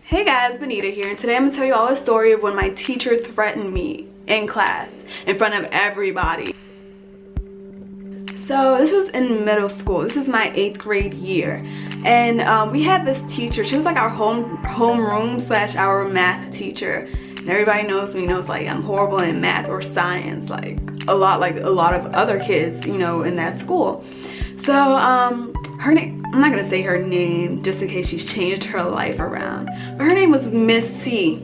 Hey guys, Benita here, and today I'm gonna tell you all a story of when my teacher threatened me in class in front of everybody. So this was in middle school. This is my 8th grade year, and we had this teacher. She was like our homeroom slash our math teacher. And everybody knows me, knows like I'm horrible in math or science, like a lot of other kids, you know, in that school. So her name, I'm not gonna say her name just in case she's changed her life around, but her name was Miss C.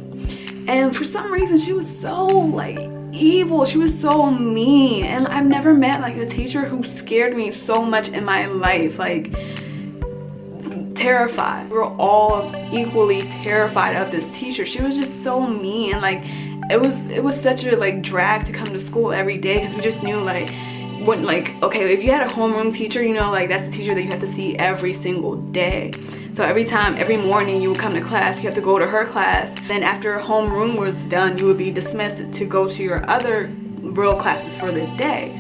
And for some reason she was so like evil, she was so mean, and I've never met like a teacher who scared me so much in my life. Like, terrified. We were all equally terrified of this teacher. She was just so mean, and like it was such a like drag to come to school every day, because we just knew like when, like, okay, if you had a homeroom teacher, you know, like that's the teacher that you have to see every single day. So every morning you would come to class, you have to go to her class. Then after homeroom was done, you would be dismissed to go to your other real classes for the day.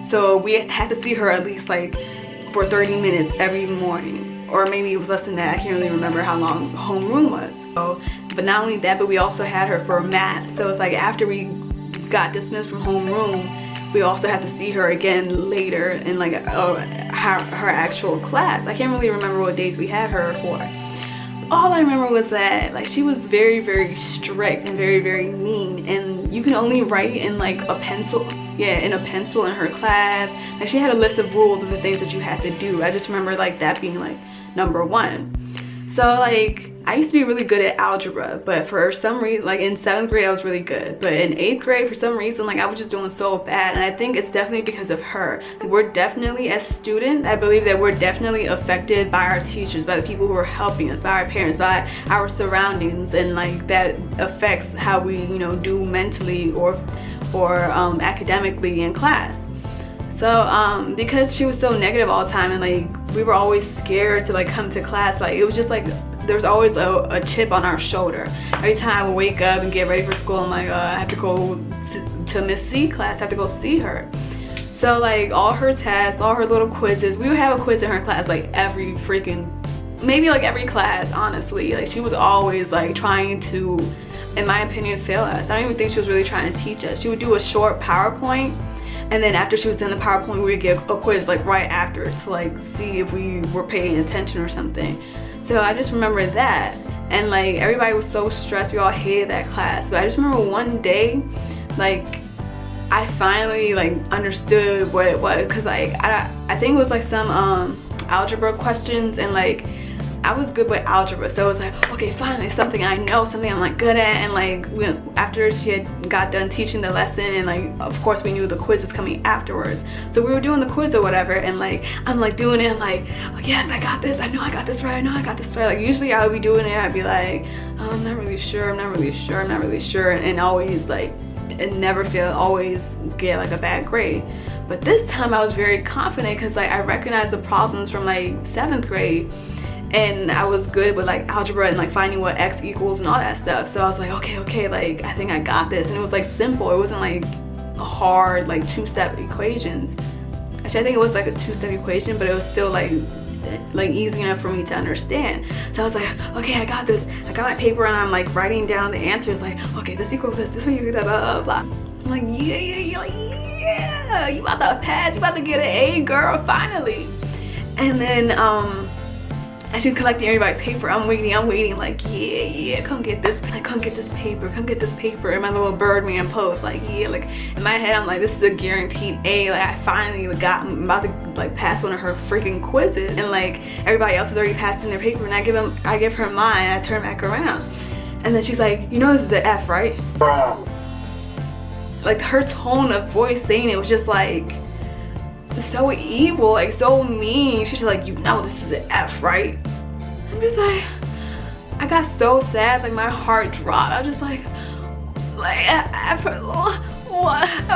So we had to see her at least like for 30 minutes every morning, or maybe it was less than that. I can't really remember how long homeroom was. So, but not only that, but we also had her for math. So it's like after we got dismissed from homeroom, we also had to see her again later in like her actual class. I can't really remember what days we had her for. All I remember was that like she was very, very strict and very, very mean, and you can only write in like a pencil, in a pencil in her class. Like she had a list of rules of the things that you had to do. I just remember like that being like number one. So like I used to be really good at algebra, but for some reason, like in 7th grade I was really good, but in 8th grade for some reason, like I was just doing so bad. And I think it's definitely because of her. Like, we're definitely, as students, I believe that we're definitely affected by our teachers, by the people who are helping us, by our parents, by our surroundings, and like that affects how we, you know, do mentally or academically in class. So because she was so negative all the time, and like we were always scared to like come to class, like it was just like there was always a chip on our shoulder. Every time I would wake up and get ready for school, I'm like, I have to go to Miss C class, I have to go see her. So like all her tests, all her little quizzes, we would have a quiz in her class like every freaking, maybe like every class, honestly. Like she was always like trying to, in my opinion, fail us. I don't even think she was really trying to teach us. She would do a short PowerPoint, and then after she was done the PowerPoint, we would get a quiz like right after to like see if we were paying attention or something. So I just remember that, and like everybody was so stressed, we all hated that class. But I just remember one day, like I finally like understood what it was, because like I think it was like some algebra questions, and like I was good with algebra, so it was like, okay, finally something I know, something I'm like good at. And like after she had got done teaching the lesson, and like of course we knew the quiz was coming afterwards, so we were doing the quiz or whatever, and like I'm like doing it, like, oh, yes, I got this, I know I got this right, I know I got this right. Like usually I would be doing it, I'd be like, oh, I'm not really sure, I'm not really sure, I'm not really sure, and always like it never fail, always get like a bad grade. But this time I was very confident, because like I recognized the problems from like 7th grade, and I was good with like algebra and like finding what x equals and all that stuff. So I was like, okay, like I think I got this. And it was like simple, it wasn't like hard like 2-step equations. Actually I think it was like a 2-step equation, but it was still like easy enough for me to understand. So I was like, okay, I got this. I got my paper, and I'm like writing down the answers, like, okay, this equals this one equals that, blah blah blah. I'm like, yeah, you about to pass, you about to get an A, girl, finally. And then as she's collecting everybody's paper, I'm waiting, like, yeah, come get this, like, come get this paper, in my little Birdman pose, like, yeah, like, in my head, I'm like, this is a guaranteed A, like, I finally I'm about to, like, pass one of her freaking quizzes, and, like, everybody else is already passing their paper, and I give her mine, and I turn back around, and then she's like, you know this is an F, right? Like, her tone of voice saying it was just, like, so evil, like so mean. She's like, you know this is an F, right? I'm just like, I got so sad, like my heart dropped. I was just like what? I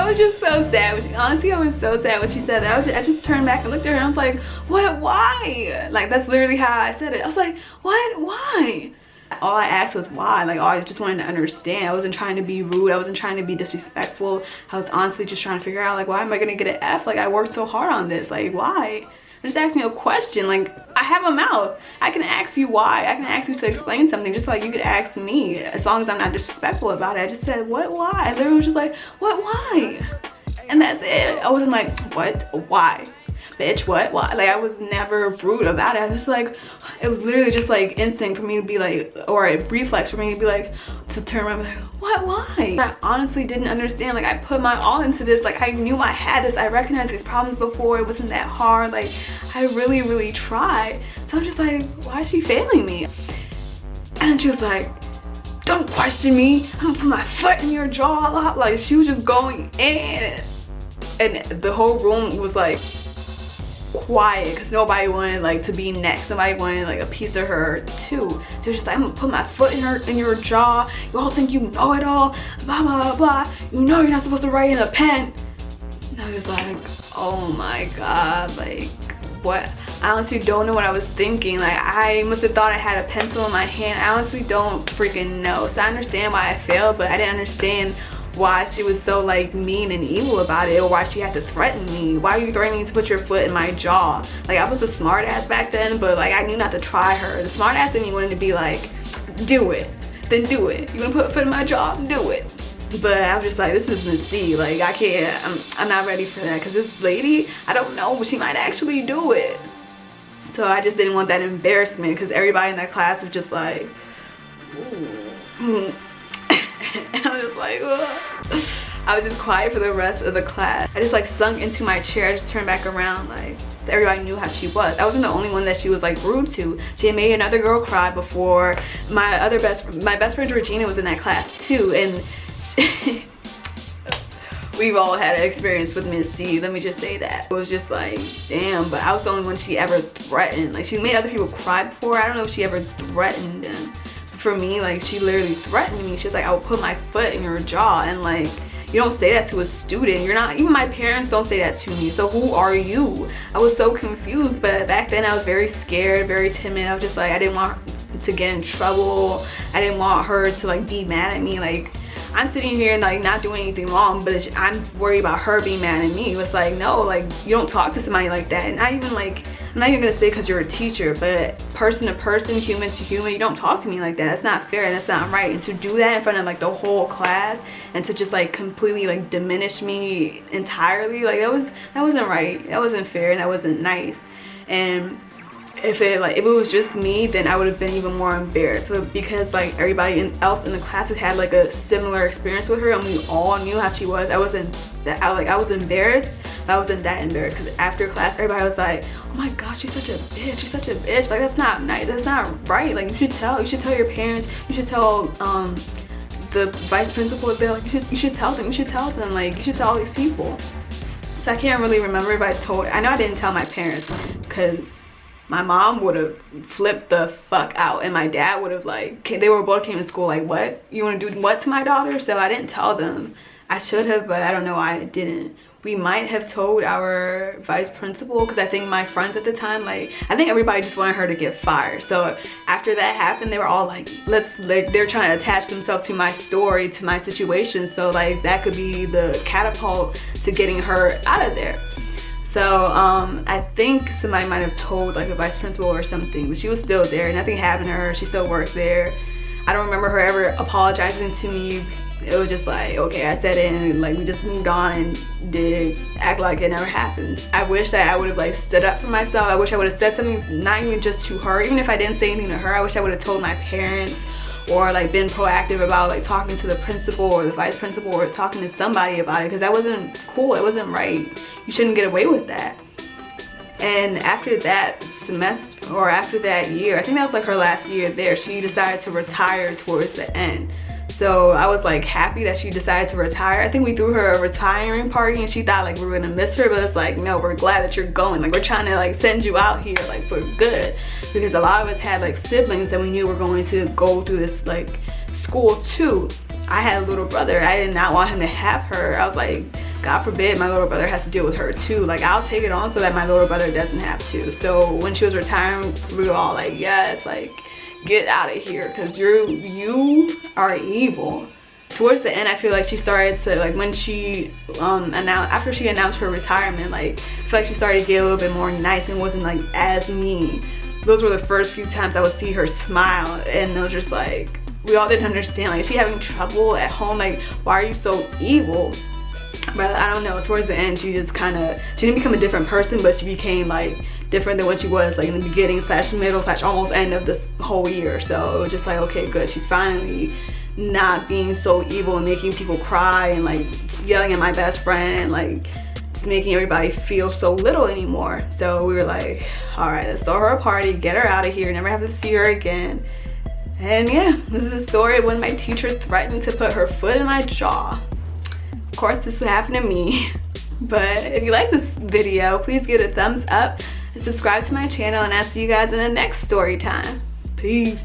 was just so sad. Honestly, I was so sad when she said that. I just turned back and looked at her, and I was like, what, why? Like that's literally how I said it. I was like, what, why? All I asked was why. Like, I just wanted to understand. I wasn't trying to be rude, I wasn't trying to be disrespectful. I was honestly just trying to figure out, like, why am I gonna get an F? Like, I worked so hard on this, like, why? Just ask me a question. Like, I have a mouth. I can ask you why. I can ask you to explain something just like you could ask me, as long as I'm not disrespectful about it. I just said, what, why? I literally was just like, what, why? And that's it. I wasn't like, what, why? Bitch, what, why? Like, I was never rude about it. I was just like, it was literally just like instinct for me to be like, or a reflex for me to be like, to turn around and be like, what, why? I honestly didn't understand. Like, I put my all into this. Like, I knew I had this. I recognized these problems before. It wasn't that hard. Like, I really, really tried. So I'm just like, why is she failing me? And she was like, don't question me. I'm gonna put my foot in your jaw. Like, she was just going in. And the whole room was like quiet because nobody wanted like to be next. Nobody wanted like a piece of her too. She was just like, I'm gonna put my foot in your jaw. You all think you know it all. Blah, blah, blah. You know you're not supposed to write in a pen. And I was like, oh my God, like what? I honestly don't know what I was thinking. Like, I must have thought I had a pencil in my hand. I honestly don't freaking know. So I understand why I failed, but I didn't understand why she was so like mean and evil about it, or why she had to threaten me. Why are you threatening me to put your foot in my jaw? Like, I was a smart ass back then, but like, I knew not to try her. The smart ass in me wanted to be like, do it, then do it. You wanna put a foot in my jaw? Do it. But I was just like, this is Miss C. Like, I can't, I'm not ready for that, because this lady, I don't know, but she might actually do it. So I just didn't want that embarrassment, because everybody in that class was just like, ooh. And I was just like, ugh. I was just quiet for the rest of the class. I just like sunk into my chair. I just turned back around. Like, everybody knew how she was. I wasn't the only one that she was like rude to. She had made another girl cry before. My best friend Regina was in that class too, and we've all had an experience with Miss C. Let me just say that. It was just like, damn. But I was the only one she ever threatened. Like, she made other people cry before. I don't know if she ever threatened them. For me, like, she literally threatened me. She was like, I will put my foot in your jaw. And like, you don't say that to a student. You're not, even my parents don't say that to me. So who are you? I was so confused. But back then I was very scared, very timid. I was just like, I didn't want to get in trouble. I didn't want her to like be mad at me. Like, I'm sitting here and like not doing anything wrong, but I'm worried about her being mad at me. It was like, no, like, you don't talk to somebody like that. And not even like, I'm not even gonna say because you're a teacher, but person to person, human to human, you don't talk to me like that. That's not fair and that's not right. And to do that in front of like the whole class and to just like completely like diminish me entirely, like that wasn't right. That wasn't fair and that wasn't nice. And if it was just me, then I would have been even more embarrassed. But because like everybody else in the classes had like a similar experience with her and we all knew how she was, I was embarrassed, but I wasn't that embarrassed, because after class everybody was like, oh my gosh, she's such a bitch, she's such a bitch. Like, that's not nice, that's not right. Like, you should tell your parents, you should tell the vice principal. Like, you should tell them, like, you should tell all these people. So I can't really remember if I know I didn't tell my parents, because my mom would have flipped the fuck out and my dad would have like, they were both came to school like, what? You want to do what to my daughter? So I didn't tell them. I should have, but I don't know why I didn't. We might have told our vice principal, because I think my friends at the time, like, I think everybody just wanted her to get fired. So after that happened, they were all like, they're trying to attach themselves to my story, to my situation. So like, that could be the catapult to getting her out of there. So I think somebody might have told like a vice principal or something, but she was still there. Nothing happened to her. She still worked there. I don't remember her ever apologizing to me. It was just like, okay, I said it and like we just moved on and did act like it never happened. I wish that I would have like stood up for myself. I wish I would have said something, not even just to her. Even if I didn't say anything to her, I wish I would have told my parents, or like been proactive about like talking to the principal or the vice principal or talking to somebody about it, because that wasn't cool. It wasn't right. You shouldn't get away with that. And after that semester, or after that year, I think that was like her last year there, she decided to retire towards the end. So I was like happy that she decided to retire. I think we threw her a retiring party and she thought like we were gonna miss her, but it's like, no, we're glad that you're going. Like, we're trying to like send you out here like for good, because a lot of us had like siblings that we knew were going to go through this like school too. I had a little brother. I did not want him to have her. I was like, God forbid my little brother has to deal with her too. Like, I'll take it on so that my little brother doesn't have to. So when she was retiring, we were all like, yes, like, get out of here, because you are evil. towards the end, I feel like she started to, like, when she after she announced her retirement, like, I feel like she started to get a little bit more nice and wasn't like as mean. Those were the first few times I would see her smile, and it was just like, we all didn't understand, like, is she having trouble at home? Like, why are you so evil? But I don't know, towards the end, she just kind of, she didn't become a different person, but she became like different than what she was like in the beginning / middle / almost end of this whole year. So it was just like, okay, good, she's finally not being so evil and making people cry and like yelling at my best friend and like just making everybody feel so little anymore. So we were like, all right, let's throw her a party, get her out of here, never have to see her again. And yeah, this is a story of when my teacher threatened to put her foot in my jaw. Of course, this would happen to me. But if you like this video, please give it a thumbs up and subscribe to my channel, and I'll see you guys in the next story time. Peace.